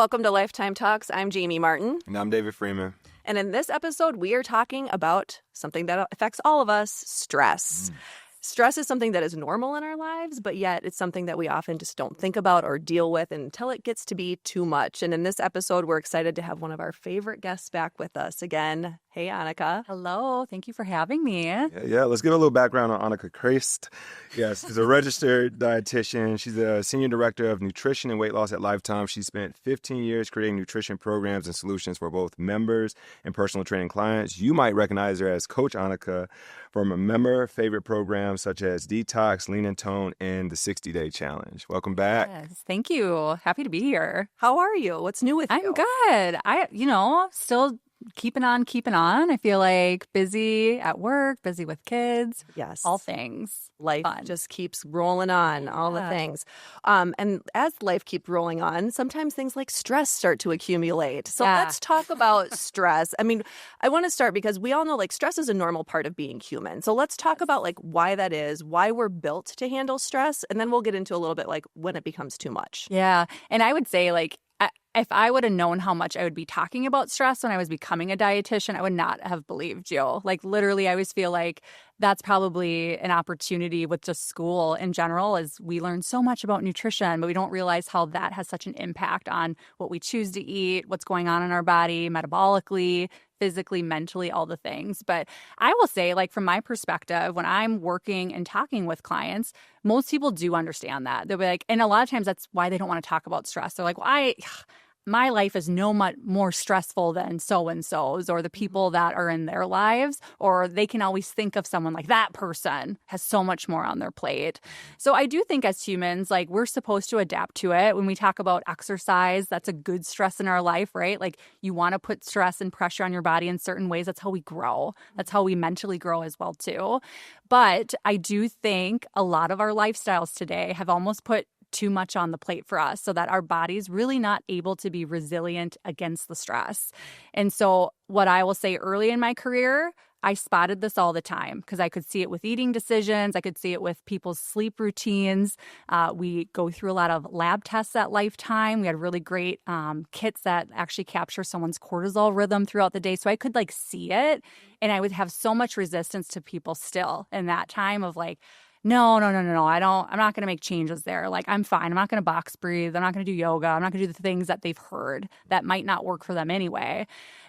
Welcome to Lifetime Talks. I'm Jamie Martin. And I'm David Freeman. And in this episode, we are talking about something that affects all of us, stress. Stress is something that is normal in our lives, but yet it's something that we often just don't think about or deal with until it gets to be too much. And in this episode, we're excited to have one of our favorite guests back with us again. Hey, Anika. Hello. Thank you for having me. Yeah, let's give a little background on Anika Christ. Yes, she's a registered dietitian. She's a senior director of nutrition and weight loss at Lifetime. She spent 15 years creating nutrition programs and solutions for both members and personal training clients. You might recognize her as Coach Anika from a member favorite programs such as Detox, Lean and Tone, and the 60-Day Challenge. Welcome back. Yes, thank you. Happy to be here. How are you? What's new with you? I'm good. Still keeping on. I feel like busy at work, busy with kids. Yes. All things. Life fun. just keeps rolling on, all the things. And as life keeps rolling on, sometimes things like stress start to accumulate. So let's talk about stress. I mean, I want to start because we all know like stress is a normal part of being human. So let's talk about like why that is, why we're built to handle stress. And then we'll get into a little bit like when it becomes too much. Yeah. And I would say like, if I would have known how much I would be talking about stress when I was becoming a dietitian, I would not have believed you. Like literally, I always feel like that's probably an opportunity with just school in general, is we learn so much about nutrition, but we don't realize how that has such an impact on what we choose to eat, what's going on in our body, metabolically, physically, mentally, all the things. But I will say, like, from my perspective, when I'm working and talking with clients, most people do understand that. They'll be like, and a lot of times that's why they don't want to talk about stress. They're like, well, my life is no much more stressful than so-and-so's or the people that are in their lives, or they can always think of someone like that person has so much more on their plate. So I do think as humans, like we're supposed to adapt to it. When we talk about exercise, that's a good stress in our life, right? Like you want to put stress and pressure on your body in certain ways. That's how we grow. That's how we mentally grow as well too. But I do think a lot of our lifestyles today have almost put too much on the plate for us so that our body's really not able to be resilient against the stress. And so what I will say early in my career, I spotted this all the time because I could see it with eating decisions. I could see it with people's sleep routines. We go through a lot of lab tests at Lifetime. We had really great kits that actually capture someone's cortisol rhythm throughout the day. So I could like see it, and I would have so much resistance to people still in that time of like, no. I'm not going to make changes there. Like, I'm fine. I'm not going to box breathe. I'm not going to do yoga. I'm not going to do the things that they've heard that might not work for them anyway.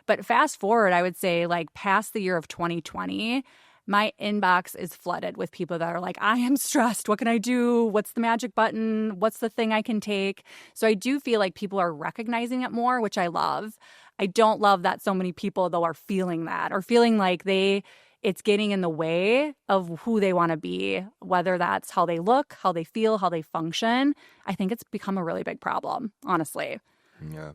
But fast forward, I would say like past the year of 2020, my inbox is flooded with people that are like, I am stressed. What can I do? What's the magic button? What's the thing I can take? So I do feel like people are recognizing it more, which I love. I don't love that so many people, though, are feeling that or feeling like it's getting in the way of who they want to be, whether that's how they look, how they feel, how they function. I think it's become a really big problem, honestly. Yeah.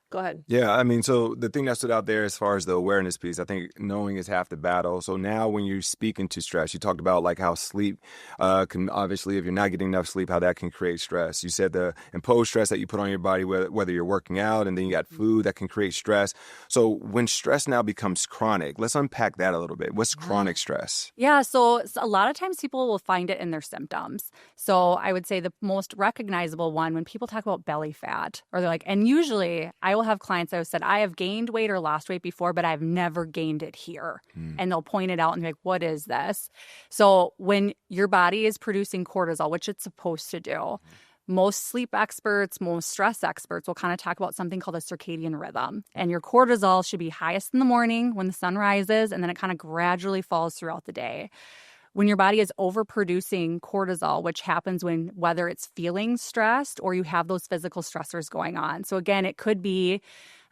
Go ahead. Yeah, I mean, so the thing that stood out there as far as the awareness piece, I think knowing is half the battle. So now when you're speaking to stress, you talked about like how sleep can obviously, if you're not getting enough sleep, how that can create stress. You said the imposed stress that you put on your body, whether you're working out, and then you got food that can create stress. So when stress now becomes chronic, let's unpack that a little bit. What's chronic stress? Yeah, so a lot of times people will find it in their symptoms. So I would say the most recognizable one, when people talk about belly fat, or they're like, and usually I will have clients that have said, I have gained weight or lost weight before, but I've never gained it here. And they'll point it out and be like, what is this? So when your body is producing cortisol, which it's supposed to do, most sleep experts, most stress experts will kind of talk about something called a circadian rhythm. And your cortisol should be highest in the morning when the sun rises, and then it kind of gradually falls throughout the day. When your body is overproducing cortisol, which happens whether it's feeling stressed or you have those physical stressors going on. So again, it could be,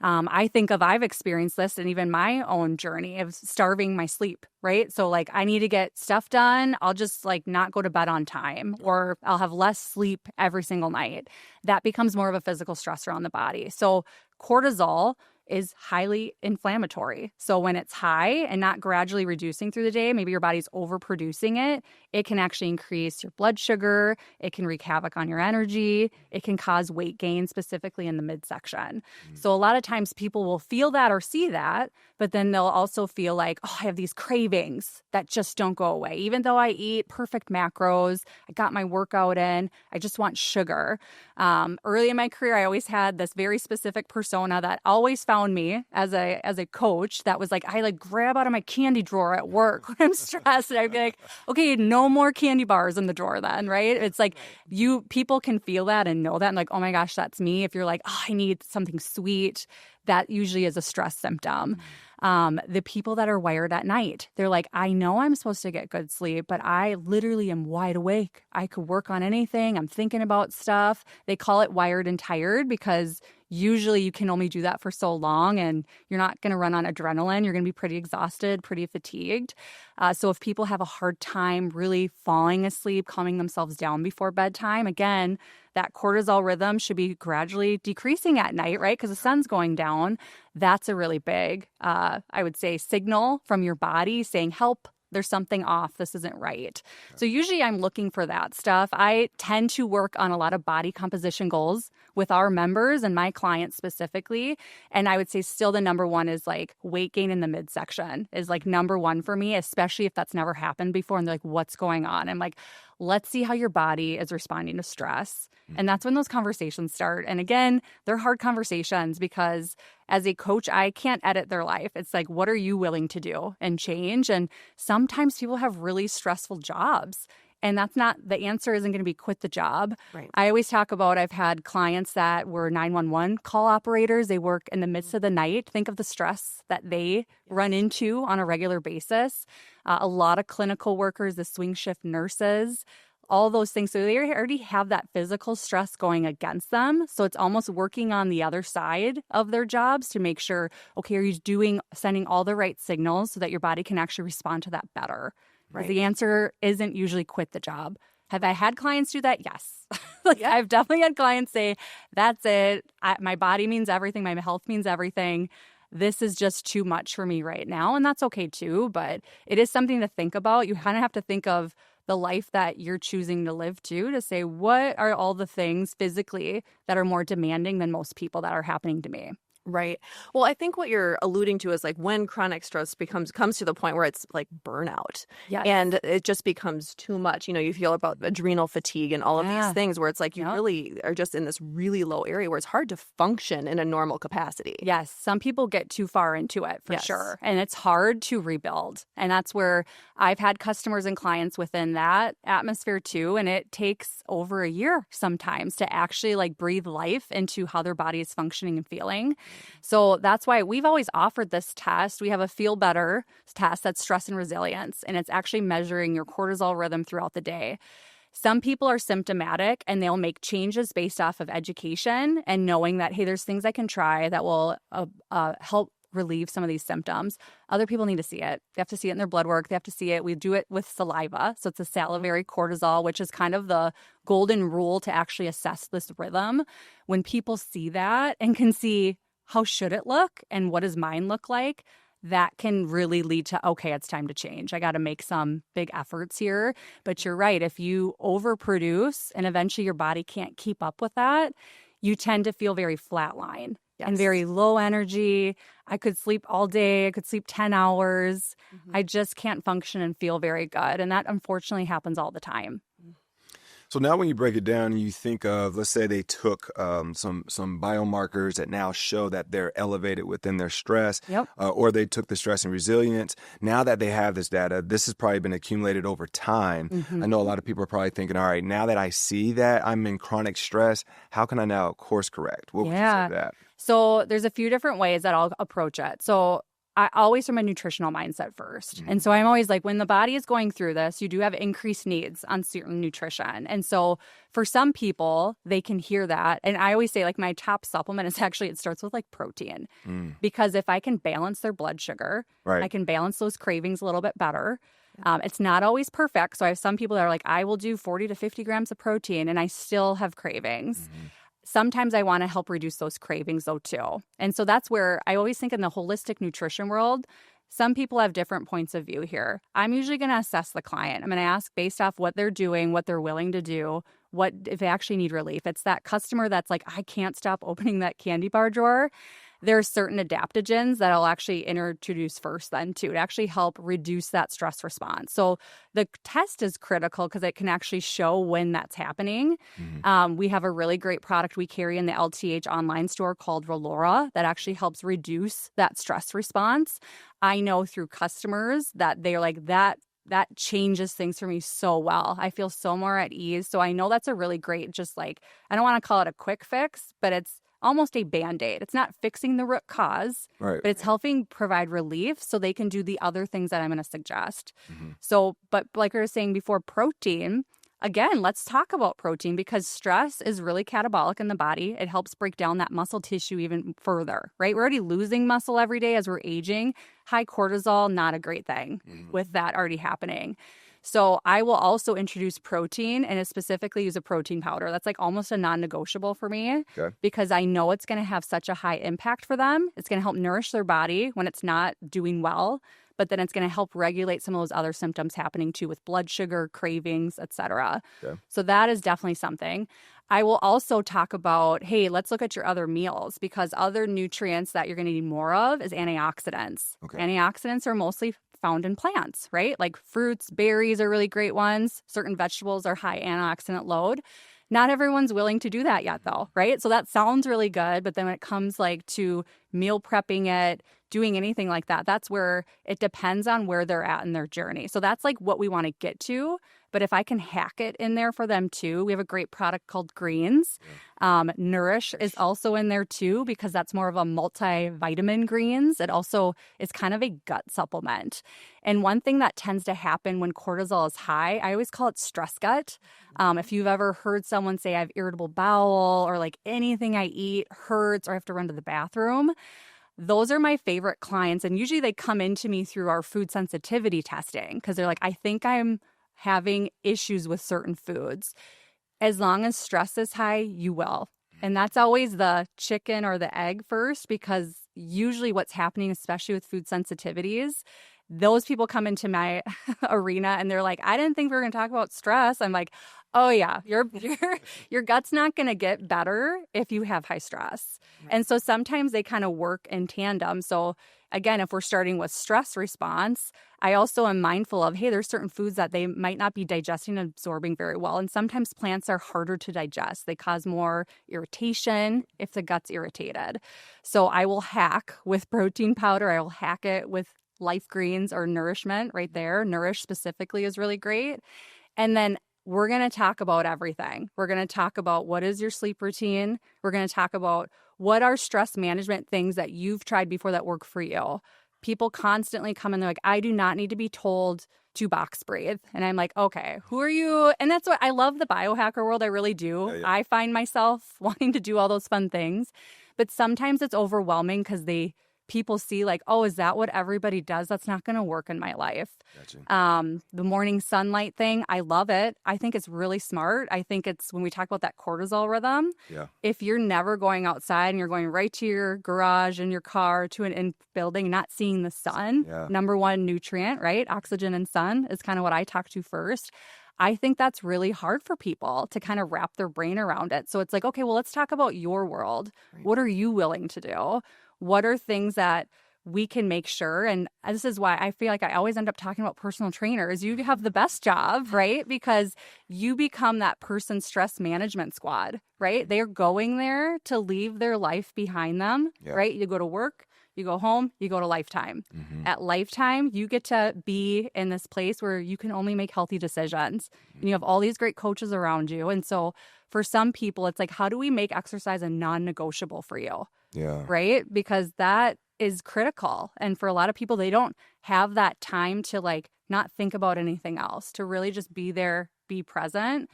I've experienced this and even my own journey of starving my sleep, right? So like I need to get stuff done. I'll just like not go to bed on time, or I'll have less sleep every single night. That becomes more of a physical stressor on the body. So cortisol is highly inflammatory. So when it's high and not gradually reducing through the day, maybe your body's overproducing it, it can actually increase your blood sugar. It can wreak havoc on your energy. It can cause weight gain, specifically in the midsection. So a lot of times people will feel that or see that, but then they'll also feel like, oh, I have these cravings that just don't go away. Even though I eat perfect macros, I got my workout in, I just want sugar. Early in my career, I always had this very specific persona that always found me as a coach that was like, I like grab out of my candy drawer at work when I'm stressed. And I'd be like, okay, no more candy bars in the drawer then, right? It's like people can feel that and know that. And like, oh my gosh, that's me. If you're like, oh, I need something sweet, that usually is a stress symptom. The people that are wired at night, they're like, I know I'm supposed to get good sleep, but I literally am wide awake. I could work on anything. I'm thinking about stuff. They call it wired and tired because usually you can only do that for so long and you're not going to run on adrenaline. You're going to be pretty exhausted, pretty fatigued. So if people have a hard time really falling asleep, calming themselves down before bedtime, again, that cortisol rhythm should be gradually decreasing at night, right? Because the sun's going down. That's a really big, I would say, signal from your body saying, help, there's something off. This isn't right. So usually I'm looking for that stuff. I tend to work on a lot of body composition goals with our members and my clients specifically. And I would say still the number one is like weight gain in the midsection is like number one for me, especially if that's never happened before. And they're like, what's going on? I'm like, let's see how your body is responding to stress. And that's when those conversations start. And again, they're hard conversations because as a coach, I can't edit their life. It's like, what are you willing to do and change? And sometimes people have really stressful jobs. And that's not, the answer isn't going to be quit the job. Right. I always talk about, I've had clients that were 911 call operators. They work in the midst of the night. Think of the stress that they run into on a regular basis. A lot of clinical workers, the swing shift nurses, all those things. So they already have that physical stress going against them. So it's almost working on the other side of their jobs to make sure, okay, are you sending all the right signals so that your body can actually respond to that better? Right. The answer isn't usually quit the job. Have I had clients do that? Yes. I've definitely had clients say, that's it. My body means everything. My health means everything. This is just too much for me right now. And that's okay too. But it is something to think about. You kind of have to think of the life that you're choosing to live to say, what are all the things physically that are more demanding than most people that are happening to me? Right. Well, I think what you're alluding to is like when chronic stress comes to the point where it's like burnout. Yes. And it just becomes too much. You feel about adrenal fatigue and all of these things where it's like you really are just in this really low area where it's hard to function in a normal capacity. Yes. Some people get too far into it for sure. And it's hard to rebuild. And that's where I've had customers and clients within that atmosphere too. And it takes over a year sometimes to actually like breathe life into how their body is functioning and feeling. So that's why we've always offered this test. We have a Feel Better test that's stress and resilience, and it's actually measuring your cortisol rhythm throughout the day. Some people are symptomatic and they'll make changes based off of education and knowing that, hey, there's things I can try that will help relieve some of these symptoms. Other people need to see it. They have to see it in their blood work. They have to see it. We do it with saliva. So it's a salivary cortisol, which is kind of the golden rule to actually assess this rhythm. When people see that and can see how should it look and what does mine look like, that can really lead to, okay, it's time to change. I got to make some big efforts here. But you're right. If you overproduce and eventually your body can't keep up with that, you tend to feel very flatline and very low energy. I could sleep all day. I could sleep 10 hours. I just can't function and feel very good. And that unfortunately happens all the time. So now when you break it down and you think of, let's say they took some biomarkers that now show that they're elevated within their stress, or they took the stress and resilience. Now that they have this data, this has probably been accumulated over time. I know a lot of people are probably thinking, all right, now that I see that I'm in chronic stress, how can I now course correct? What would you say to that? So there's a few different ways that I'll approach it. So I always from a nutritional mindset first. And so I'm always like, when the body is going through this, you do have increased needs on certain nutrition. And so for some people, they can hear that. And I always say like my top supplement is actually, it starts with like protein. Because if I can balance their blood sugar, I can balance those cravings a little bit better. It's not always perfect. So I have some people that are like, I will do 40 to 50 grams of protein and I still have cravings. sometimes I want to help reduce those cravings though too. And so that's where I always think in the holistic nutrition world, some people have different points of view here. I'm usually going to assess the client. I'm going to ask based off what they're doing, what they're willing to do, what if they actually need relief. It's that customer that's like, I can't stop opening that candy bar drawer. There are certain adaptogens that I'll actually introduce first then too to actually help reduce that stress response. So the test is critical because it can actually show when that's happening. We have a really great product we carry in the LTH online store called Rolora that actually helps reduce that stress response. I know through customers that they're like, that changes things for me so well. I feel so more at ease. So I know that's a really great, just like, I don't want to call it a quick fix, but it's almost a Band-Aid. It's not fixing the root cause, Right. but it's helping provide relief so they can do the other things that I'm going to suggest. So, but like I was saying before, protein, again, let's talk about protein because stress is really catabolic in the body. It helps break down that muscle tissue even further, right? We're already losing muscle every day as we're aging. High cortisol, not a great thing with that already happening. So I will also introduce protein and specifically use a protein powder. That's like almost a non-negotiable for me because I know it's going to have such a high impact for them. It's going to help nourish their body when it's not doing well, but then it's going to help regulate some of those other symptoms happening too with blood sugar, cravings, etc. So that is definitely something. I will also talk about, hey, let's look at your other meals because other nutrients that you're going to need more of is antioxidants. Antioxidants are mostly found in plants, right? Like fruits, berries are really great ones. Certain vegetables are high antioxidant load. Not everyone's willing to do that yet though, right? So that sounds really good, but then when it comes like to meal prepping it, doing anything like that, that's where it depends on where they're at in their journey. So that's like what we want to get to. But if I can hack it in there for them too, we have a great product called Greens. Nourish is also in there too because that's more of a multivitamin greens. It also is kind of a gut supplement. And one thing that tends to happen when cortisol is high, I always call it stress gut. If you've ever heard someone say I have irritable bowel or like anything I eat hurts or I have to run to the bathroom, those are my favorite clients. And usually they come into me through our food sensitivity testing because they're like, I think I'm having issues with certain foods. As long as stress is high, you will. And that's always the chicken or the egg first because usually what's happening, especially with food sensitivities, those people come into my arena and they're like, I didn't think we were going to talk about stress. I'm like, oh yeah, your gut's not going to get better if you have high stress. And so sometimes they kind of work in tandem. So again, if we're starting with stress response, I also am mindful of, hey, there's certain foods that they might not be digesting and absorbing very well. And sometimes plants are harder to digest. They cause more irritation if the gut's irritated. So I will hack with protein powder. I will hack it with Life Greens or Nourishment right there. Nourish specifically is really great. And then we're going to talk about everything. We're going to talk about what is your sleep routine. We're going to talk about what are stress management things that you've tried before that work for you. People constantly come in, they're like, I do not need to be told to box breathe. And I'm like, okay, who are you? And that's what I love the biohacker world. I really do. I find myself wanting to do all those fun things. But sometimes it's overwhelming because people see like, oh, is that what everybody does? That's not going to work in my life. The morning sunlight thing, I love it. I think it's really smart. I think it's when we talk about that cortisol rhythm, if you're never going outside and you're going right to your garage and your car to an in building, not seeing the sun, number one nutrient, right? Oxygen and sun is kind of what I talk to first. I think that's really hard for people to kind of wrap their brain around it. So it's like, okay, well, let's talk about your world. What are you willing to do? What are things that we can make sure? And this is why I feel like I always end up talking about personal trainers. You have the best job, right? Because you become that person's stress management squad, right? They're going there to leave their life behind them, right? You go to work, you go home, you go to Lifetime. At Lifetime, you get to be in this place where you can only make healthy decisions. And you have all these great coaches around you. And so for some people, it's like, how do we make exercise a non-negotiable for you? Right? Because that is critical. And for a lot of people, they don't have that time to like not think about anything else, to really just be there, be present.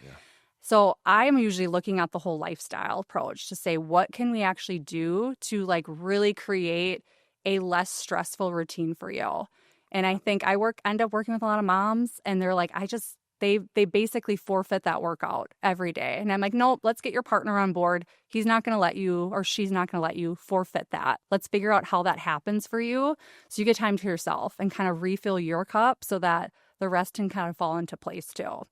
So I'm usually looking at the whole lifestyle approach to say, what can we actually do to like really create a less stressful routine for you? And I think I end up working with a lot of moms and they're like, they basically forfeit that workout every day. And I'm like, nope, let's get your partner on board. He's not going to let you, or she's not going to let you forfeit that. Let's figure out how that happens for you so you get time to yourself and kind of refill your cup so that the rest can kind of fall into place too.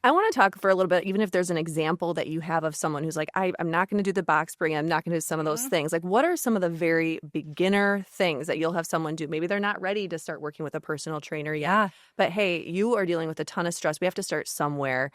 I want to talk for a little bit, even if there's an example that you have of someone who's like, I'm not going to do the box spring. I'm not going to do some of those things. Like, what are some of the very beginner things that you'll have someone do? Maybe they're not ready to start working with a personal trainer yet. But hey, you are dealing with a ton of stress. We have to start somewhere.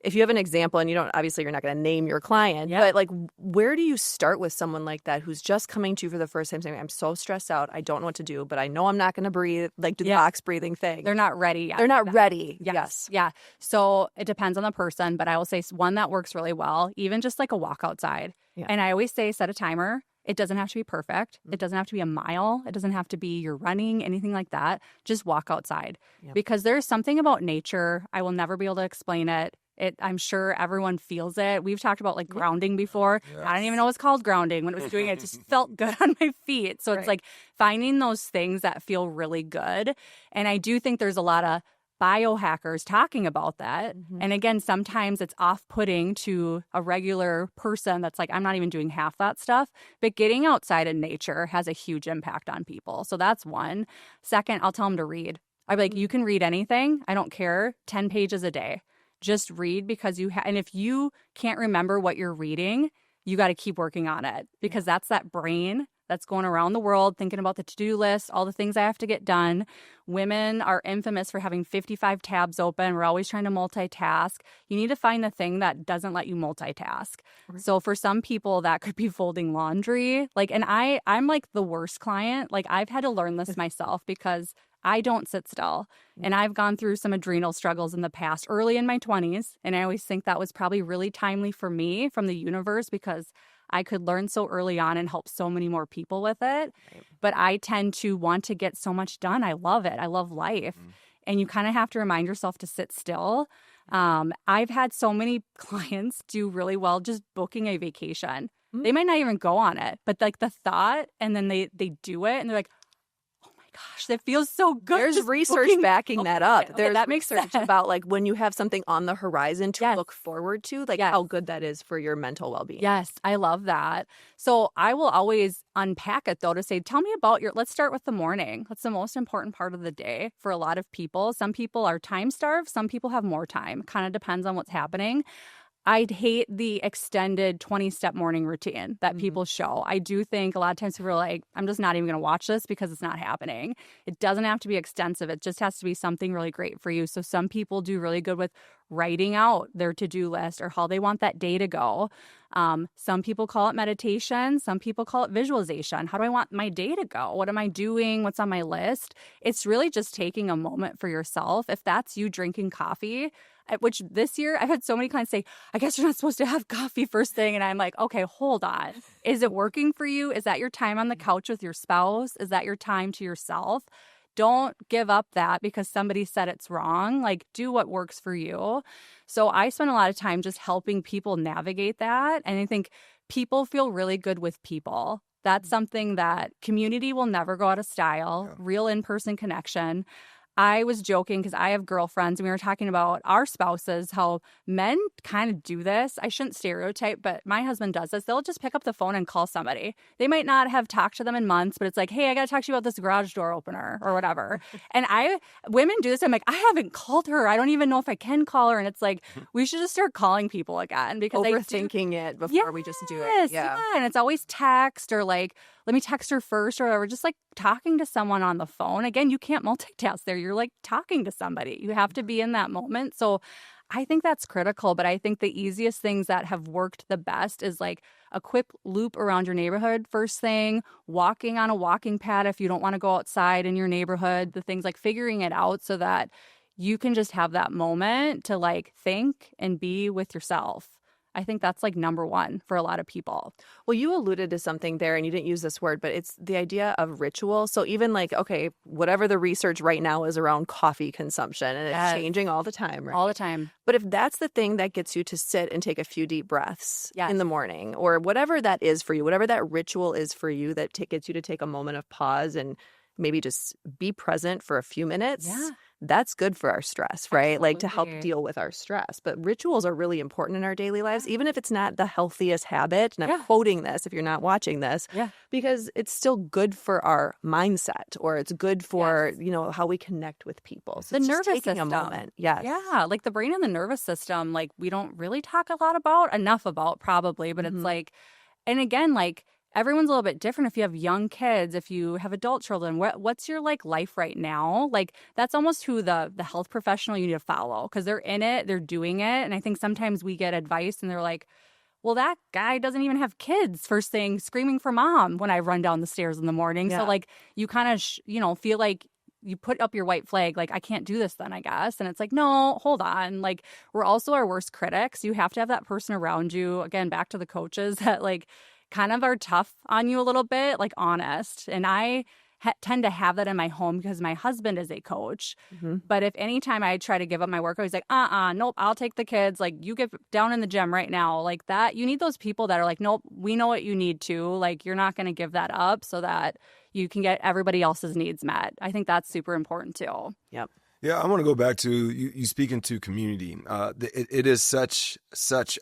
If you have an example, and obviously you're not going to name your client, but like, where do you start with someone like that who's just coming to you for the first time saying, I'm so stressed out, I don't know what to do, but I know I'm not going to breathe, like do the box breathing thing. They're not ready yet. They're not ready. Yes. Yeah. So it depends on the person, but I will say one that works really well, even just like a walk outside. Yeah. And I always say, set a timer. It doesn't have to be perfect. It doesn't have to be a mile. It doesn't have to be you're running, anything like that. Just walk outside. Because there's something about nature. I will never be able to explain it. I'm sure everyone feels it. We've talked about like grounding before. Yes. I didn't even know it was called grounding. When it was doing it, it just felt good on my feet. So it's like finding those things that feel really good. And I do think there's a lot of biohackers talking about that. And again, sometimes it's off-putting to a regular person that's like, I'm not even doing half that stuff. But getting outside in nature has a huge impact on people. So that's one. Second, I'll tell them to read. I'll be like, you can read anything. I don't care. 10 pages a day. Just read because and if you can't remember what you're reading, you got to keep working on it because that's that brain that's going around the world thinking about the to-do list, all the things I have to get done. Women are infamous for having 55 tabs open. We're always trying to multitask. You need to find the thing that doesn't let you multitask. So for some people, that could be folding laundry. And I'm like the worst client. Like I've had to learn this myself because I don't sit still. And I've gone through some adrenal struggles in the past, early in my 20s. And I always think that was probably really timely for me from the universe because I could learn so early on and help so many more people with it. But I tend to want to get so much done. I love it. I love life. And you kind of have to remind yourself to sit still. I've had so many clients do really well just booking a vacation. They might not even go on it, but like the thought, and then they do it and they're like, gosh, that feels so good. There's research backing that up. Okay, There's that makes research sense about like when you have something on the horizon to look forward to, like how good that is for your mental well-being. Yes, I love that. So I will always unpack it though to say, tell me about let's start with the morning. That's the most important part of the day for a lot of people. Some people are time starved. Some people have more time. Kind of depends on what's happening. I'd hate the extended 20-step morning routine that people show. I do think a lot of times people are like, I'm just not even going to watch this because it's not happening. It doesn't have to be extensive. It just has to be something really great for you. So some people do really good with writing out their to-do list or how they want that day to go. Some people call it meditation. Some people call it visualization. How do I want my day to go? What am I doing? What's on my list? It's really just taking a moment for yourself. If that's you drinking coffee, which this year I've had so many clients say, I guess you're not supposed to have coffee first thing. And I'm like, okay, hold on. Is it working for you? Is that your time on the couch with your spouse? Is that your time to yourself? Don't give up that because somebody said it's wrong. Like, do what works for you. So I spend a lot of time just helping people navigate that. And I think people feel really good with people. That's something that community will never go out of style, real in-person connection. I was joking because I have girlfriends and we were talking about our spouses, how men kind of do this. I shouldn't stereotype, but my husband does this. They'll just pick up the phone and call somebody. They might not have talked to them in months, but it's like, hey, I got to talk to you about this garage door opener or whatever. And women do this. I'm like, I haven't called her. I don't even know if I can call her. And it's like, we should just start calling people again because overthinking it before we just do it. Yeah. And it's always text or like, let me text her first or whatever. Just like talking to someone on the phone. Again, you can't multitask there. You're like talking to somebody. You have to be in that moment. So I think that's critical. But I think the easiest things that have worked the best is like a quick loop around your neighborhood first thing, walking on a walking pad if you don't want to go outside in your neighborhood, the things like figuring it out so that you can just have that moment to like think and be with yourself. I think that's like number one for a lot of people. Well, you alluded to something there and you didn't use this word, but it's the idea of ritual. So even like, okay, whatever the research right now is around coffee consumption and it's changing all the time, right? All the time. But if that's the thing that gets you to sit and take a few deep breaths in the morning or whatever that is for you, whatever that ritual is for you that gets you to take a moment of pause and maybe just be present for a few minutes, that's good for our stress, right? Like to help Absolutely. deal with our stress. But rituals are really important in our daily lives, even if it's not the healthiest habit. And I'm Yeah. quoting this if you're not watching this, Yeah. because it's still good for our mindset, or it's good for, Yes. how we connect with people. So The it's just nervous taking a system. moment. Yes. Yeah, like the brain and the nervous system, like we don't really talk a lot about, enough about probably, but it's Mhm. like, and again, like everyone's a little bit different. If you have young kids, if you have adult children, what's your like life right now? Like that's almost who the health professional you need to follow, because they're in it, they're doing it. And I think sometimes we get advice and they're like, well, that guy doesn't even have kids, first thing screaming for mom when I run down the stairs in the morning. So Yeah. like you kind of, feel like you put up your white flag, like I can't do this then, I guess. And it's like, no, hold on. Like we're also our worst critics. You have to have that person around you. Again, back to the coaches that like kind of are tough on you a little bit, like honest. And I tend to have that in my home because my husband is a coach. Mhm. But if anytime I try to give up my workout, he's like, nope, I'll take the kids. Like, you get down in the gym right now. Like that, you need those people that are like, nope, we know what you need to. Like, you're not going to give that up so that you can get everybody else's needs met. I think that's super important too. Yep. Yeah, I want to go back to you speaking to community. It is such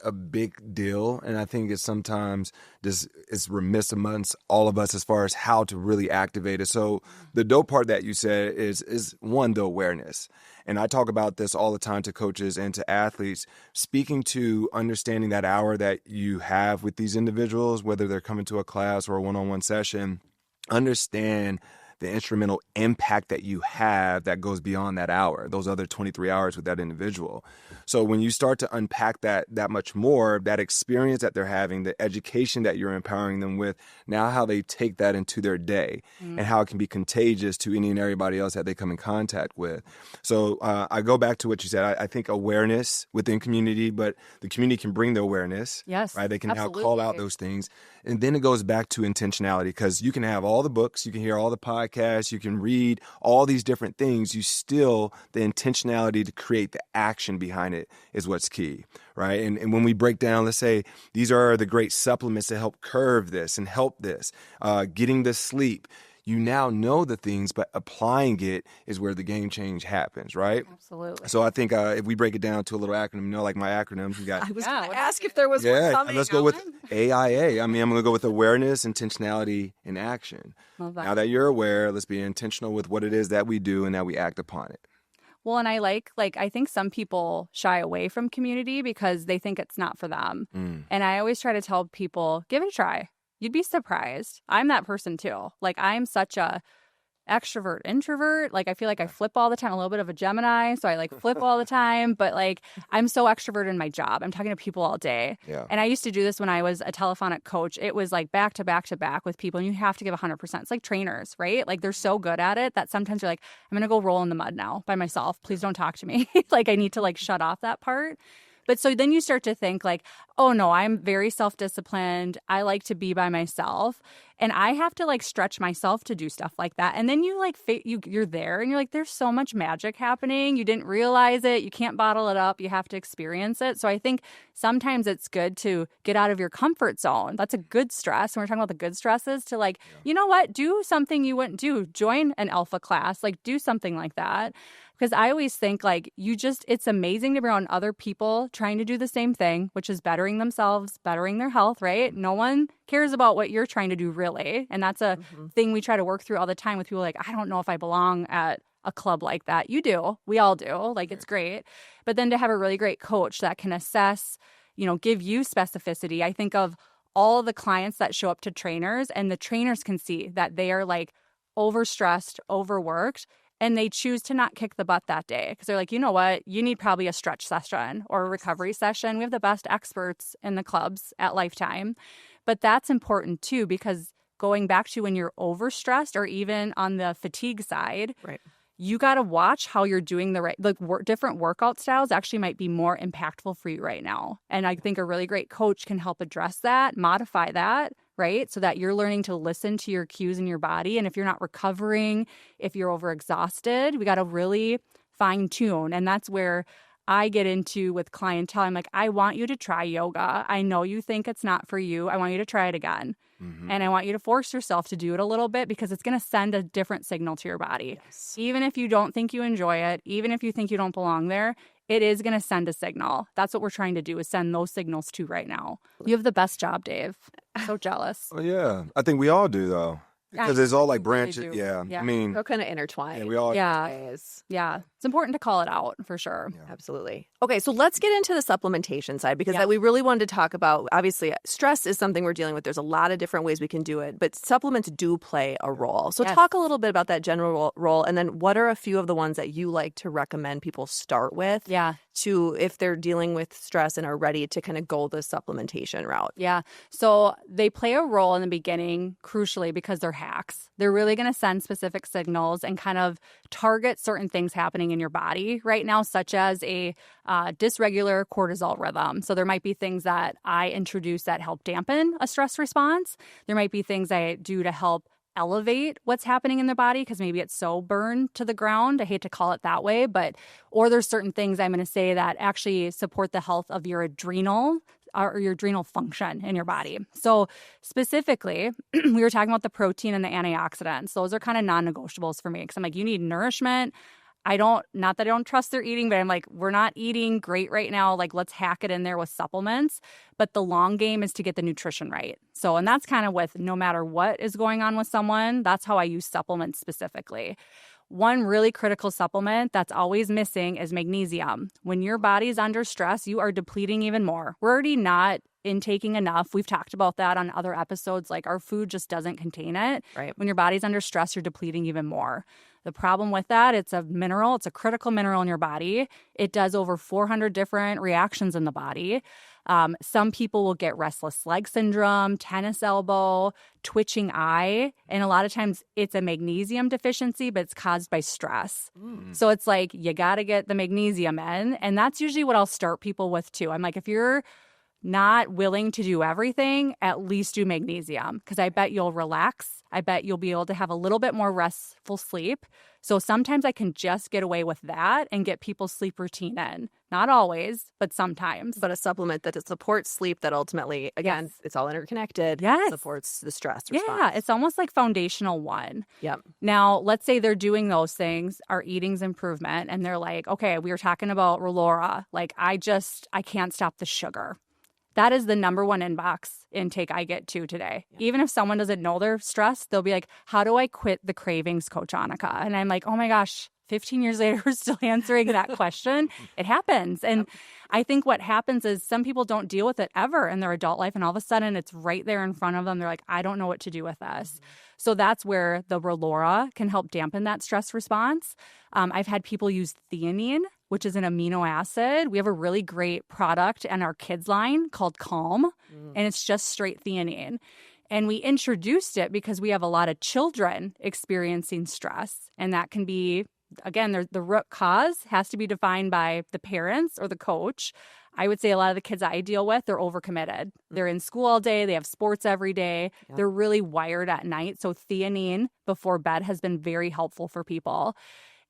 a big deal, and I think it's sometimes it's remiss amongst all of us as far as how to really activate it. So the dope part that you said is one, the awareness. And I talk about this all the time to coaches and to athletes, speaking to understanding that hour that you have with these individuals, whether they're coming to a class or a one-on-one session. Understand the instrumental impact that you have that goes beyond that hour, those other 23 hours with that individual. So when you start to unpack that much more, that experience that they're having, the education that you're empowering them with, now how they take that into their day and how it can be contagious to any and everybody else that they come in contact with. So I go back to what you said. I think awareness within community, but the community can bring the awareness. Yes, Right? They can now absolutely. call out those things. And then it goes back to intentionality, because you can have all the books, you can hear all the podcasts, you can read all these different things. You still, the intentionality to create the action behind it is what's key, right? And when we break down, let's say these are the great supplements to help curve this and help this, getting the sleep. You now know the things, but applying it is where the game change happens, right? Absolutely. So I think if we break it down to a little acronym, like my acronyms, we got I was Yeah, going to ask if there was one coming. let's go with AIA. I mean, I'm going to go with awareness, intentionality, and action. Love that. Now that you're aware, let's be intentional with what it is that we do and that we act upon it. Well, and I think some people shy away from community because they think it's not for them. And I always try to tell people, give it a try. You'd be surprised. I'm that person too. Like I'm such a extrovert, introvert. Like I feel like I flip all the time, a little bit of a Gemini. So I like flip all the time, but like I'm so extroverted in my job. I'm talking to people all day. Yeah. And I used to do this when I was a telephonic coach. It was like back to back to back with people, and you have to give 100%. It's like trainers, right? Like they're so good at it that sometimes you're like, I'm going to go roll in the mud now by myself. Please don't talk to me. Like I need to like shut off that part. But so then you start to think like, oh no, I'm very self-disciplined. I like to be by myself. And I have to like stretch myself to do stuff like that. And then you like, you're there and you're like, there's so much magic happening. You didn't realize it. You can't bottle it up. You have to experience it. So I think sometimes it's good to get out of your comfort zone. That's a good stress. When we're talking about the good stresses, to like, you know what, do something you wouldn't do. Join an alpha class, like do something like that. Because I always think like it's amazing to be around other people trying to do the same thing, which is bettering themselves, bettering their health, right? No one cares about what you're trying to do really. And that's a thing we try to work through all the time with people like, I don't know if I belong at a club like that. You do. We all do. Like it's great. But then to have a really great coach that can assess, give you specificity. I think of all the clients that show up to trainers, and the trainers can see that they are like overstressed, overworked, and they choose to not kick the butt that day because they're like, you know what? You need probably a stretch session or a recovery session. We have the best experts in the clubs at Lifetime. But that's important too, because going back to when you're overstressed or even on the fatigue side, Right. you got to watch how you're doing the right, different workout styles actually might be more impactful for you right now. And I think a really great coach can help address that, modify that, right? So that you're learning to listen to your cues in your body. And if you're not recovering, if you're overexhausted, we got to really fine tune. And that's where I get into with clientele. I'm like, I want you to try yoga. I know you think it's not for you. I want you to try it again. And I want you to force yourself to do it a little bit because it's going to send a different signal to your body. Yes. Even if you don't think you enjoy it, even if you think you don't belong there, it is going to send a signal. That's what we're trying to do, is send those signals to right now. You have the best job, Dave. So jealous. Oh, yeah. I think we all do, though. Because it's all like branches. do. Yeah. Yeah. I mean, They're kind of intertwined. yeah, we all. Yeah. Yeah. It's important to call it out for sure. Yeah. Absolutely. Okay, so let's get into the supplementation side because Yeah. we really wanted to talk about, obviously, stress is something we're dealing with. There's a lot of different ways we can do it, but supplements do play a role. So Yes. talk a little bit about that general role, and then what are a few of the ones that you like to recommend people start with Yeah. to, if they're dealing with stress and are ready to kind of go the supplementation route? Yeah. So they play a role in the beginning, crucially, because they're hacks. They're really going to send specific signals and kind of target certain things happening in your body right now, such as a dysregular cortisol rhythm. So there might be things that I introduce that help dampen a stress response. There might be things I do to help elevate what's happening in the body because maybe it's so burned to the ground. I hate to call it that way, or there's certain things I'm going to say that actually support the health of your adrenal or your adrenal function in your body. So specifically, we were talking about the protein and the antioxidants. Those are kind of non-negotiables for me because I'm like, you need nourishment. Not that I don't trust their eating, but I'm like, we're not eating great right now. Like, let's hack it in there with supplements. But the long game is to get the nutrition right. So, and that's kind of with no matter what is going on with someone, that's how I use supplements specifically. One really critical supplement that's always missing is magnesium. When your body's under stress, you are depleting even more. We're already not intaking enough. We've talked about that on other episodes. Like, our food just doesn't contain it. Right. When your body's under stress, you're depleting even more. The problem with that, it's a mineral. It's a critical mineral in your body. It does over 400 different reactions in the body. Some people will get restless leg syndrome, tennis elbow, twitching eye. And a lot of times it's a magnesium deficiency, but it's caused by stress. So it's like, you got to get the magnesium in. And that's usually what I'll start people with too. I'm like, if you're not willing to do everything, at least do magnesium because I bet you'll relax. I bet you'll be able to have a little bit more restful sleep. So sometimes I can just get away with that and get people's sleep routine in. Not always, but sometimes. But a supplement that supports sleep that ultimately, again, Yes. it's all interconnected, Yes. supports the stress response. Yeah, it's almost like foundational one. Yep. Now, let's say they're doing those things, our eating's improvement, and they're like, okay, we were talking about Rolora. Like, I can't stop the sugar. That is the number one inbox intake I get to today. Yeah. Even if someone doesn't know they're stressed, they'll be like, how do I quit the cravings, Coach Anika? And I'm like, oh my gosh, 15 years later, we're still answering that question. It happens. And I think what happens is some people don't deal with it ever in their adult life. And all of a sudden it's right there in front of them. They're like, I don't know what to do with this. So that's where the Rolora can help dampen that stress response. I've had people use theanine, which is an amino acid. We have a really great product in our kids line called Calm, and it's just straight theanine. And we introduced it because we have a lot of children experiencing stress, and that can be, again, the root cause has to be defined by the parents or the coach. I would say a lot of the kids I deal with, they're overcommitted. They're in school all day. They have sports every day. Yeah. They're really wired at night. So theanine before bed has been very helpful for people.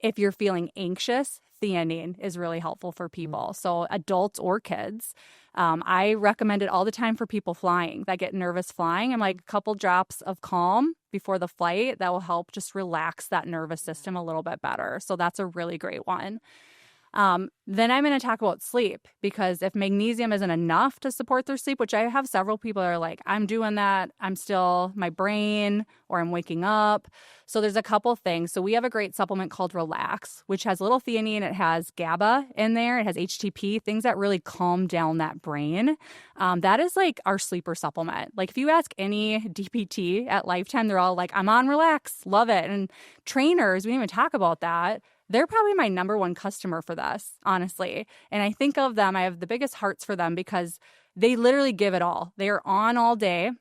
If you're feeling anxious, theanine is really helpful for people. So adults or kids. I recommend it all the time for people flying that get nervous flying. I'm like, a couple drops of Calm before the flight that will help just relax that nervous system a little bit better. So that's a really great one. Then I'm going to talk about sleep because if magnesium isn't enough to support their sleep, which I have several people that are like, I'm doing that. I'm still my brain or I'm waking up. So there's a couple things. So we have a great supplement called Relax, which has little theanine. It has GABA in there. It has HTP, things that really calm down that brain. That is like our sleeper supplement. Like if you ask any DPT at Lifetime, they're all like, I'm on Relax, love it. And trainers, we didn't even talk about that. They're probably my number one customer for this, honestly. And I think of them, I have the biggest hearts for them because they literally give it all. They are on all day.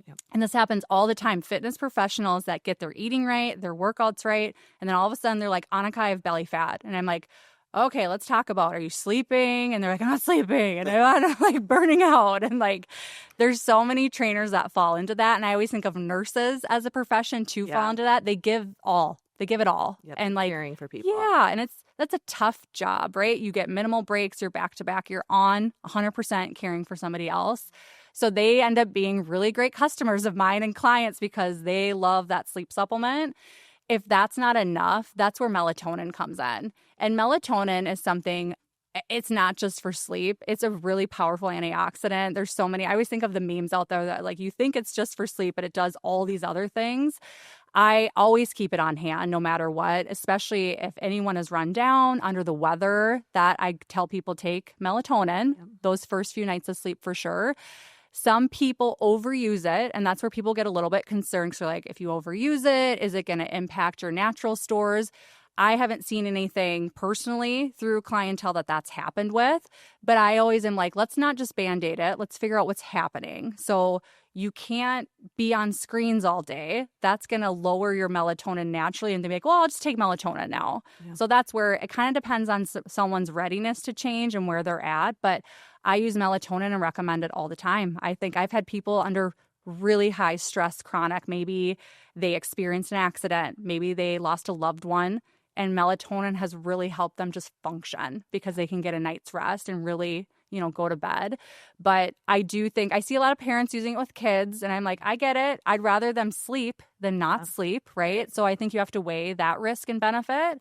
Yep. And this happens all the time. Fitness professionals that get their eating right, their workouts right. And then all of a sudden they're like, Anika, I have belly fat. And I'm like, okay, let's talk about, are you sleeping? And they're like, I'm not sleeping. And I'm like burning out. And like, there's so many trainers that fall into that. And I always think of nurses as a profession to fall into that. They give all. They give it all. Yep, and like caring for people. Yeah. And it's that's a tough job, right? You get minimal breaks, you're back to back, you're on 100% caring for somebody else. So they end up being really great customers of mine and clients because they love that sleep supplement. If that's not enough, that's where melatonin comes in. And melatonin is something, it's not just for sleep. It's a really powerful antioxidant. There's so many. I always think of the memes out there that like you think it's just for sleep, but it does all these other things. I always keep it on hand no matter what, especially if anyone is run down under the weather, that I tell people take melatonin those first few nights of sleep for sure. Some people overuse it, and that's where people get a little bit concerned. So like, if you overuse it, is it going to impact your natural stores? I haven't seen anything personally through clientele that that's happened with, but I always am like, let's not just Band-Aid it. Let's figure out what's happening. So you can't be on screens all day. That's going to lower your melatonin naturally. And they make, well, I'll just take melatonin now. Yeah. So that's where it kind of depends on someone's readiness to change and where they're at. But I use melatonin and recommend it all the time. I think I've had people under really high stress, chronic, maybe they experienced an accident, maybe they lost a loved one, and melatonin has really helped them just function because they can get a night's rest and really, go to bed. But I do think I see a lot of parents using it with kids, and I'm like, I get it. I'd rather them sleep than not sleep, right? So I think you have to weigh that risk and benefit.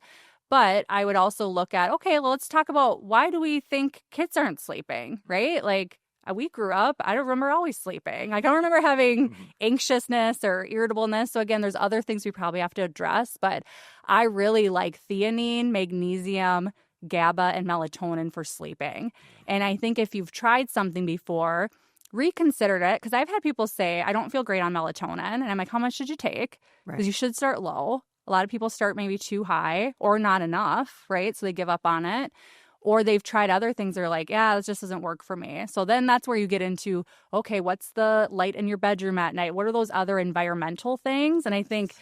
But I would also look at, okay, well, let's talk about why do we think kids aren't sleeping, right? Like, we grew up, I don't remember always sleeping. I don't remember having anxiousness or irritableness. So again, there's other things we probably have to address. But I really like theanine, magnesium, GABA, and melatonin for sleeping. And I think if you've tried something before, reconsidered it, because I've had people say, I don't feel great on melatonin. And I'm like, how much should you take? Because you should start low. A lot of people start maybe too high or not enough, right? So they give up on it. Or they've tried other things. They're like, yeah, this just doesn't work for me. So then that's where you get into, okay, what's the light in your bedroom at night? What are those other environmental things? And I think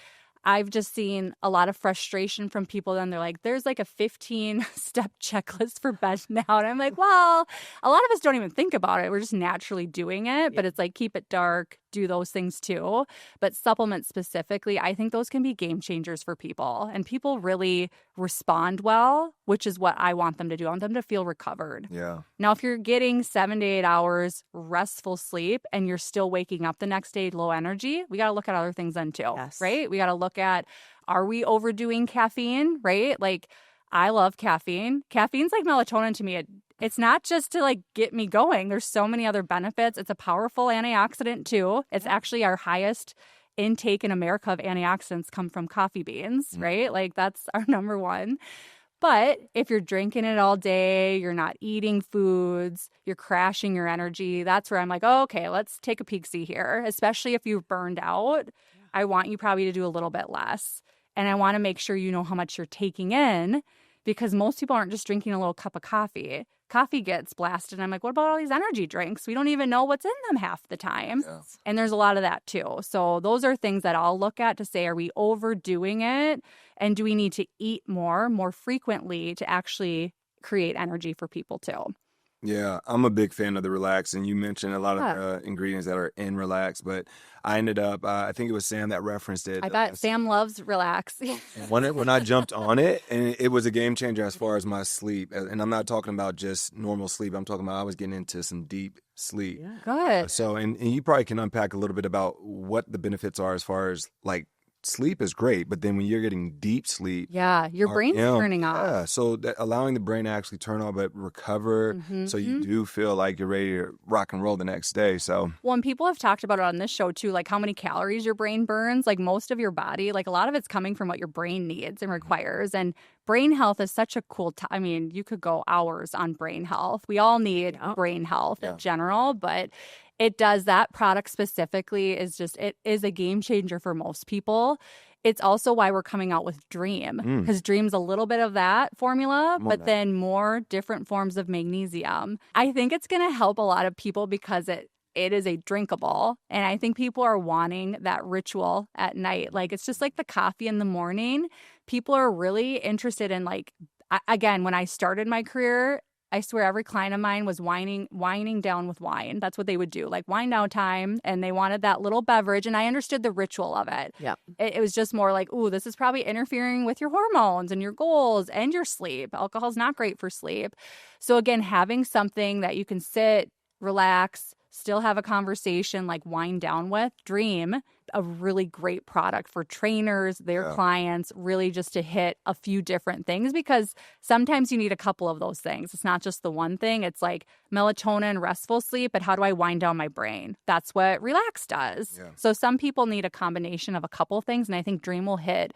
I've just seen a lot of frustration from people. Then they're like, there's like a 15-step checklist for bed now. And I'm like, well, a lot of us don't even think about it. We're just naturally doing it. But it's like, keep it dark, do those things too. But supplements specifically, I think those can be game changers for people. And people really respond well, which is what I want them to do. I want them to feel recovered. Yeah. Now, if you're getting 7 to 8 hours restful sleep and you're still waking up the next day low energy, we got to look at other things then too, right? We got to look at, are we overdoing caffeine, right? Like, I love caffeine. Caffeine's like melatonin to me. It's not just to like get me going. There's so many other benefits. It's a powerful antioxidant too. It's actually our highest intake in America of antioxidants come from coffee beans, right? Like, that's our number one. But if you're drinking it all day, you're not eating foods, you're crashing your energy, that's where I'm like, oh, okay, let's take a peek-see here. Especially if you've burned out, I want you probably to do a little bit less. And I want to make sure you know how much you're taking in, because most people aren't just drinking a little cup of coffee. Coffee gets blasted. And I'm like, what about all these energy drinks? We don't even know what's in them half the time. Yeah. And there's a lot of that too. So those are things that I'll look at to say, are we overdoing it? And do we need to eat more frequently to actually create energy for people too? Yeah, I'm a big fan of the Relax, and you mentioned a lot of ingredients that are in Relax, but I ended up, I think it was Sam that referenced it. I bet Sam loves Relax. when I jumped on it, and it was a game changer as far as my sleep, and I'm not talking about just normal sleep, I'm talking about I was getting into some deep sleep. Yeah. Good. So, and you probably can unpack a little bit about what the benefits are as far as like, sleep is great, but then when you're getting deep sleep, your brain's turning off. Yeah, so allowing the brain to actually turn off but recover, so you do feel like you're ready to rock and roll the next day. So, well, and people have talked about it on this show too, like how many calories your brain burns. Like most of your body, like a lot of it's coming from what your brain needs and requires. And brain health is such a cool I mean, you could go hours on brain health. We all need brain health in general, but it does. That product specifically is just, it is a game changer for most people. It's also why we're coming out with Dream, because Dream's a little bit of that formula, but then more different forms of magnesium. I think it's going to help a lot of people because it is a drinkable. And I think people are wanting that ritual at night. Like, it's just like the coffee in the morning. People are really interested in, like, again, when I started my career, I swear every client of mine was whining down with wine. That's what they would do, like wine down time. And they wanted that little beverage. And I understood the ritual of it. Yeah. It was just more like, ooh, this is probably interfering with your hormones and your goals and your sleep. Alcohol's not great for sleep. So again, having something that you can sit, relax, still have a conversation, like wind down with, Dream, a really great product for trainers, their clients, really just to hit a few different things, because sometimes you need a couple of those things. It's not just the one thing. It's like melatonin, restful sleep, but how do I wind down my brain? That's what Relax does. Yeah. So some people need a combination of a couple things, and I think Dream will hit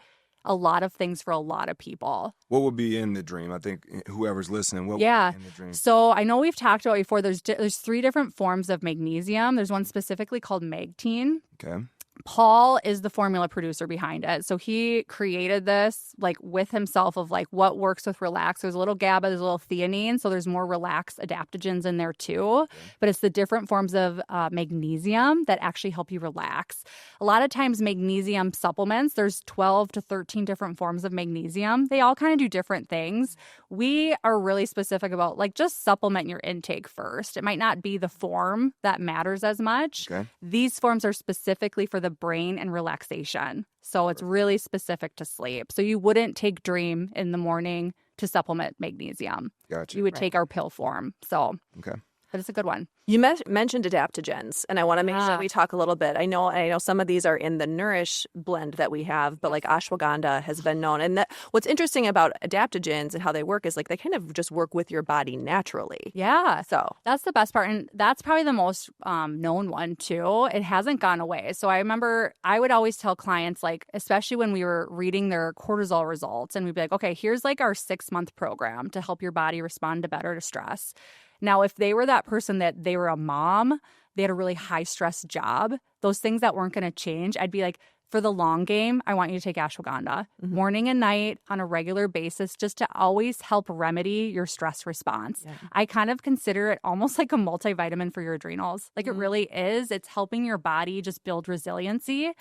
a lot of things for a lot of people. What would be in the Dream? I think whoever's listening, what would be in the Dream? So I know we've talked about before, there's 3 different forms of magnesium. There's one specifically called Magtine. Okay. Paul is the formula producer behind it. So he created this like with himself of like what works with Relax. There's a little GABA, there's a little theanine. So there's more Relax adaptogens in there too. Okay. But it's the different forms of magnesium that actually help you relax. A lot of times magnesium supplements, there's 12 to 13 different forms of magnesium. They all kind of do different things. We are really specific about like just supplement your intake first. It might not be the form that matters as much. Okay. These forms are specifically for the brain and relaxation. So it's really specific to sleep. So you wouldn't take Dream in the morning to supplement magnesium. Gotcha. You would take our pill form. So, okay. But it's a good one. You mentioned adaptogens, and I want to make sure we talk a little bit. I know some of these are in the Nourish blend that we have, but like ashwagandha has been known. And what's interesting about adaptogens and how they work is like they kind of just work with your body naturally. Yeah. So that's the best part. And that's probably the most known one too. It hasn't gone away. So I remember I would always tell clients, like, especially when we were reading their cortisol results, and we'd be like, okay, here's like our 6-month program to help your body respond to better to stress. Now, if they were that person that they were a mom, they had a really high stress job, those things that weren't going to change, I'd be like, for the long game, I want you to take ashwagandha morning and night on a regular basis, just to always help remedy your stress response. Yeah. I kind of consider it almost like a multivitamin for your adrenals. Like it really is. It's helping your body just build resiliency.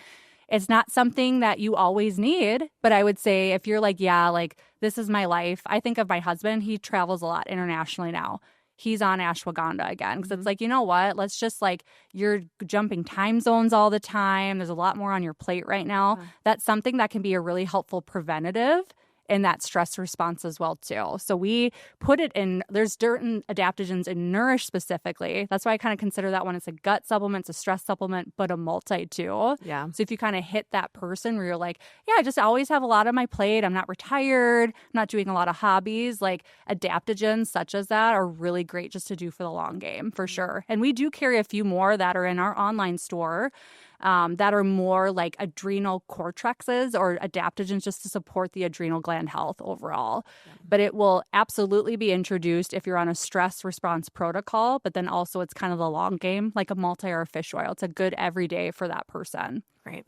It's not something that you always need, but I would say if you're like, yeah, like this is my life. I think of my husband. He travels a lot internationally now. He's on ashwagandha again because it's like, you know what? Let's just like, you're jumping time zones all the time. There's a lot more on your plate right now. That's something that can be a really helpful preventative in that stress response as well too. So we put it in, there's certain adaptogens in Nourish specifically. That's why I kind of consider that one. It's a gut supplement, it's a stress supplement, but a multi too. Yeah. So if you kind of hit that person where you're like, yeah, I just always have a lot on my plate. I'm not retired. I'm not doing a lot of hobbies. Like adaptogens such as that are really great just to do for the long game for sure. And we do carry a few more that are in our online store. That are more like adrenal cortexes or adaptogens just to support the adrenal gland health overall. Yeah. But it will absolutely be introduced if you're on a stress response protocol, but then also it's kind of the long game, like a multi or a fish oil. It's a good everyday for that person. Right.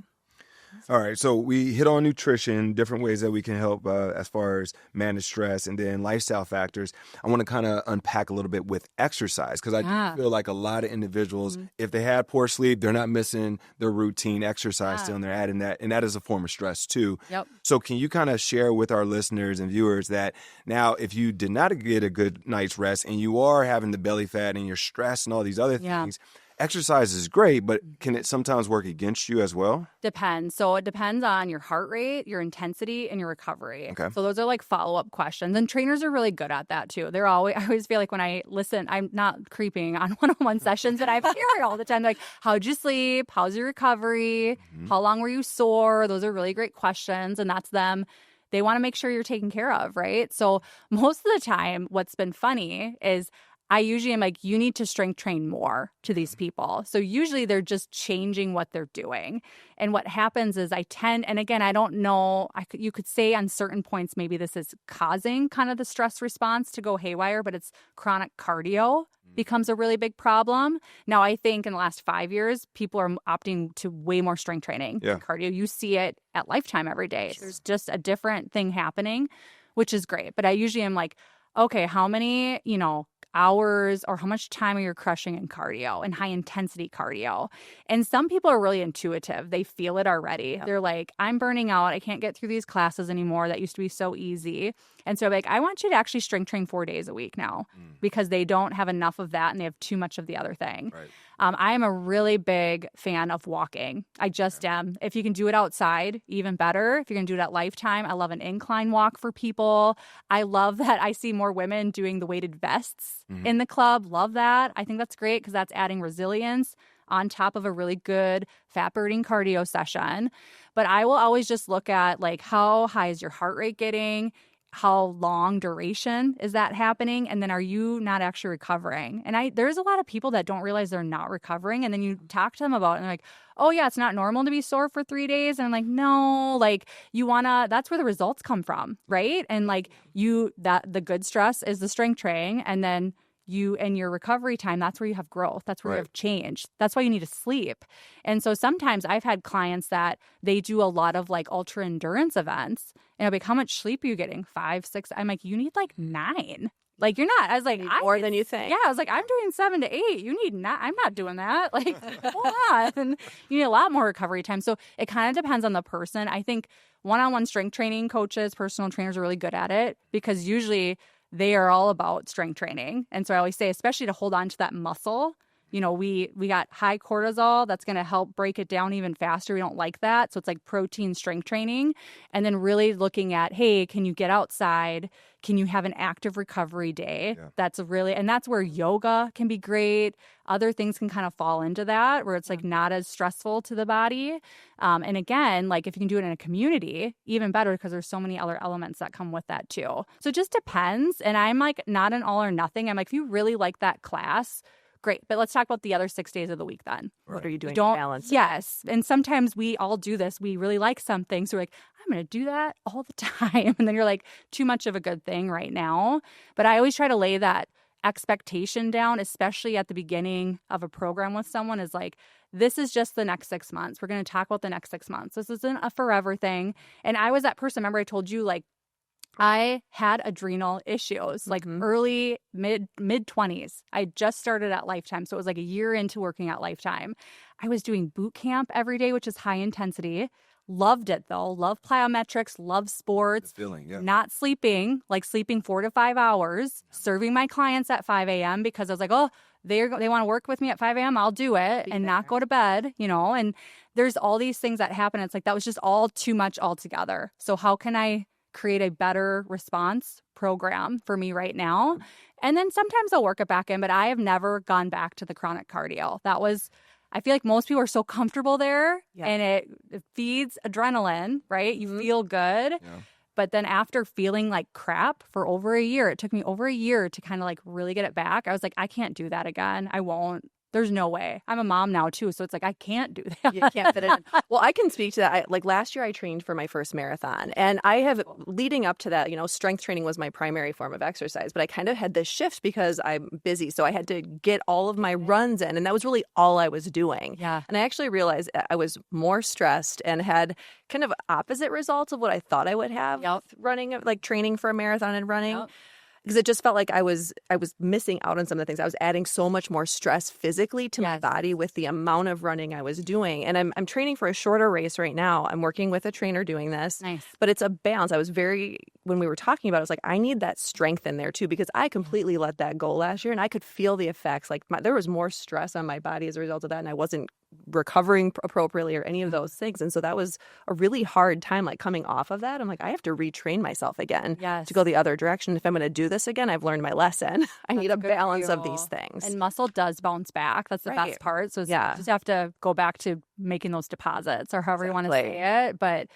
All right, so we hit on nutrition, different ways that we can help as far as manage stress, and then lifestyle factors. I want to kind of unpack a little bit with exercise, because I feel like a lot of individuals, if they had poor sleep, they're not missing their routine exercise still, and they're adding that, and that is a form of stress too. Yep. So can you kind of share with our listeners and viewers that now if you did not get a good night's rest and you are having the belly fat and you're stressed and all these other things, exercise is great, but can it sometimes work against you as well? Depends. So it depends on your heart rate, your intensity, and your recovery. Okay. So those are like follow-up questions. And trainers are really good at that too. I always feel like when I listen, I'm not creeping on one-on-one sessions, but I hear it all the time. Like, how'd you sleep? How's your recovery? How long were you sore? Those are really great questions. And that's them. They want to make sure you're taken care of, right? So most of the time, what's been funny is I usually am like, you need to strength train more to these people. So usually they're just changing what they're doing. And what happens is and again, I don't know, you could say on certain points, maybe this is causing kind of the stress response to go haywire, but it's chronic cardio becomes a really big problem. Now, I think in the last 5 years, people are opting to way more strength training than cardio. You see it at Lifetime every day. There's just a different thing happening, which is great. But I usually am like, okay, how many, hours or how much time are you crushing in cardio and high intensity cardio? And some people are really intuitive. They feel it already. They're like, I'm burning out. I can't get through these classes anymore. That used to be so easy. And so like, I want you to actually strength train 4 days a week now because they don't have enough of that and they have too much of the other thing. Right. I am a really big fan of walking. I just am. If you can do it outside, even better. If you're going to do it at Lifetime, I love an incline walk for people. I love that I see more women doing the weighted vests in the club. Love that. I think that's great because that's adding resilience on top of a really good fat burning cardio session. But I will always just look at like how high is your heart rate getting? How long duration is that happening? And then are you not actually recovering? And there's a lot of people that don't realize they're not recovering. And then you talk to them about it and they're like, oh yeah, it's not normal to be sore for 3 days. And I'm like, no, like that's where the results come from, right? And like the good stress is the strength training. And then you and your recovery time, that's where you have growth. That's where you have change. That's why you need to sleep. And so sometimes I've had clients that they do a lot of like ultra endurance events and I'm like, how much sleep are you getting? 5, 6? I'm like, you need like 9. Like you're not. I was like, more than you think. Yeah, I was like, I'm doing 7 to 8. You need 9. I'm not doing that. Like, hold on. You need a lot more recovery time. So it kind of depends on the person. I think one-on-one strength training coaches, personal trainers are really good at it because usually they are all about strength training. And so I always say, especially to hold on to that muscle, you know, we got high cortisol that's going to help break it down even faster. We don't like that. So it's like protein strength training. And then really looking at, hey, can you get outside? Can you have an active recovery day? Yeah. That's where yoga can be great. Other things can kind of fall into that where it's like not as stressful to the body. And again, like if you can do it in a community, even better because there's so many other elements that come with that too. So it just depends. And I'm like not an all or nothing. I'm like, if you really like that class, great. But let's talk about the other 6 days of the week then. Right. What are you doing to balance? Yes. And sometimes we all do this. We really like something. So we're like, I'm going to do that all the time. And then you're like, too much of a good thing right now. But I always try to lay that expectation down, especially at the beginning of a program with someone is like, this is just the next 6 months. We're going to talk about the next 6 months. This isn't a forever thing. And I was that person. Remember I told you like, I had adrenal issues like early, mid 20s. I just started at Lifetime. So it was like a year into working at Lifetime. I was doing boot camp every day, which is high intensity. Loved it though. Love plyometrics, love sports. The feeling, yeah. Not sleeping, like sleeping 4 to 5 hours, serving my clients at 5 a.m. because I was like, oh, they want to work with me at 5 a.m. I'll do it and not go to bed, you know, and there's all these things that happen. It's like, that was just all too much altogether. So how can I create a better response program for me right now? And then sometimes I'll work it back in, but I have never gone back to the chronic cardio. I feel like most people are so comfortable there and it feeds adrenaline, right? You feel good. Yeah. But then after feeling like crap for over a year, it took me over a year to kind of like really get it back. I was like, I can't do that again. I won't. There's no way. I'm a mom now too, so it's like I can't do that. You can't fit it in. Well, I can speak to that. Like last year I trained for my first marathon, and I have leading up to that, you know, strength training was my primary form of exercise, but I kind of had this shift because I'm busy, so I had to get all of my runs in, and that was really all I was doing. Yeah. And I actually realized I was more stressed and had kind of opposite results of what I thought I would have running, like training for a marathon and running. Yep. Because it just felt like I was missing out on some of the things. I was adding so much more stress physically to my body with the amount of running I was doing. And I'm training for a shorter race right now. I'm working with a trainer doing this. Nice. But it's a balance. When we were talking about it, I was like, I need that strength in there too, because I completely let that go last year and I could feel the effects. Like there was more stress on my body as a result of that, and I wasn't recovering appropriately or any of those things. And so that was a really hard time, like coming off of that. I'm like, I have to retrain myself again to go the other direction. If I'm going to do this again, I've learned my lesson. I need a balance of these things. And muscle does bounce back. That's the best part. So you just have to go back to making those deposits or however you want to say it. But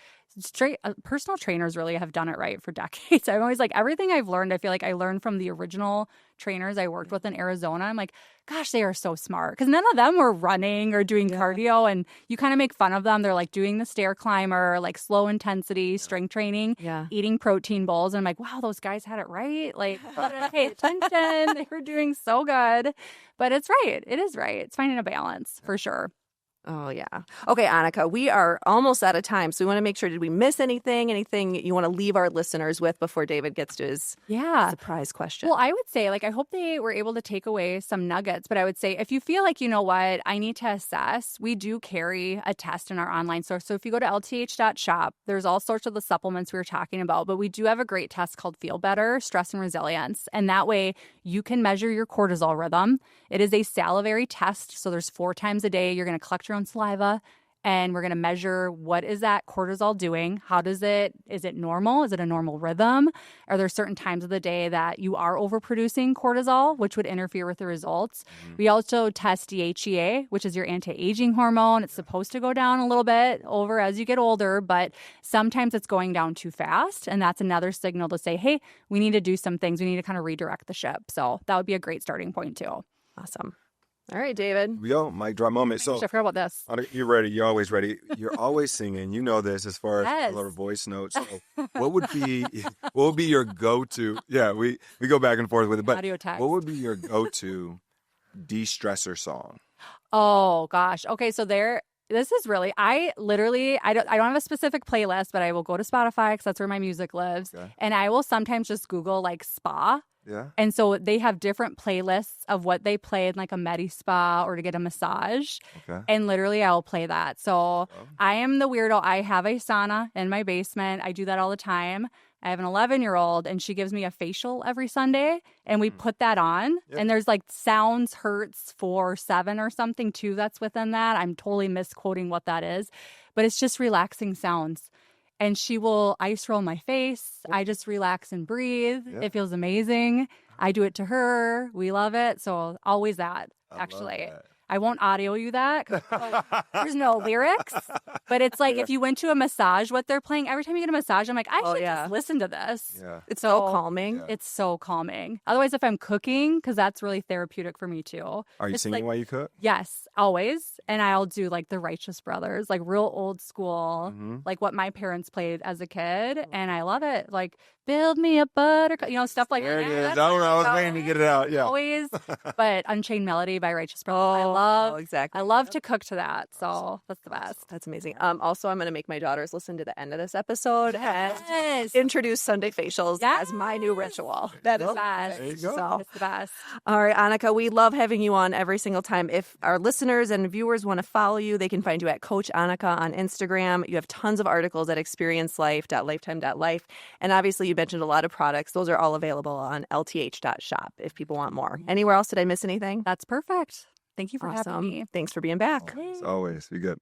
personal trainers really have done it right for decades. I'm always like, everything I've learned, I feel like I learned from the original trainers I worked with in Arizona. I'm like, gosh, they are so smart. Because none of them were running or doing cardio. And you kind of make fun of them. They're like doing the stair climber, like low intensity strength training, eating protein bowls. And I'm like, wow, those guys had it right. Like, pay attention. They were doing so good. But it's right. It is right. It's finding a balance for sure. Oh, yeah. Okay, Anika, we are almost out of time. So we want to make sure, did we miss anything? Anything you want to leave our listeners with before David gets to his surprise question? Well, I would say, like, I hope they were able to take away some nuggets. But I would say, if you feel like, you know what, I need to assess, we do carry a test in our online store. So if you go to lth.shop, there's all sorts of the supplements we were talking about. But we do have a great test called Feel Better, Stress and Resilience. And that way you can measure your cortisol rhythm. It is a salivary test. So there's 4 times a day. You're going to collect your own saliva, and we're going to measure what is that cortisol doing? Is it normal? Is it a normal rhythm? Are there certain times of the day that you are overproducing cortisol, which would interfere with the results? We also test DHEA, which is your anti-aging hormone. It's supposed to go down a little bit over as you get older, but sometimes it's going down too fast. And that's another signal to say, hey, we need to do some things. We need to kind of redirect the ship. So that would be a great starting point too. Awesome. All right, David. Yo, mic drop moment. So I forgot about this. You're ready. You're always ready. You're always singing. You know this as far as our voice notes. So what would be your go-to? Yeah, we go back and forth with it. But audio text. What would be your go-to de-stressor song? Oh gosh. Okay, so this is really, I don't have a specific playlist, but I will go to Spotify because that's where my music lives. Okay. And I will sometimes just Google like spa. Yeah. And so they have different playlists of what they play in like a Medi Spa or to get a massage. Okay. And literally I will play that. So I am the weirdo. I have a sauna in my basement. I do that all the time. I have an 11-year-old and she gives me a facial every Sunday and we put that on. Yep. And there's like sounds Hertz 4.7 or something too that's within that. I'm totally misquoting what that is, but it's just relaxing sounds. And she will ice roll my face. I just relax and breathe. Yep. It feels amazing. I do it to her. We love it. So always that, actually. I won't audio you that. There's no lyrics. But it's like if you went to a massage, what they're playing, every time you get a massage, I'm like, I should just listen to this. Yeah. It's so calming. Yeah. It's so calming. Otherwise, if I'm cooking, because that's really therapeutic for me too. Are you singing while you cook? Yes, always. And I'll do like the Righteous Brothers, like real old school, like what my parents played as a kid. And I love it. Like, build me a buttercup, stuff like there that. There it is. I was waiting to get it out. Yeah. Always. But Unchained Melody by Righteous Brothers. I love to cook to that. So that's the best. That's amazing. Also, I'm going to make my daughters listen to the end of this episode and introduce Sunday facials as my new ritual. That is the best. There you go. So, it's the best. All right, Anika, we love having you on every single time. If our listeners and viewers want to follow you, they can find you at Coach Anika on Instagram. You have tons of articles at experiencelife.lifetime.life. And obviously, you mentioned a lot of products. Those are all available on lth.shop if people want more. Anywhere else? Did I miss anything? That's perfect. Thank you for having me. Thanks for being back. As always. Be good.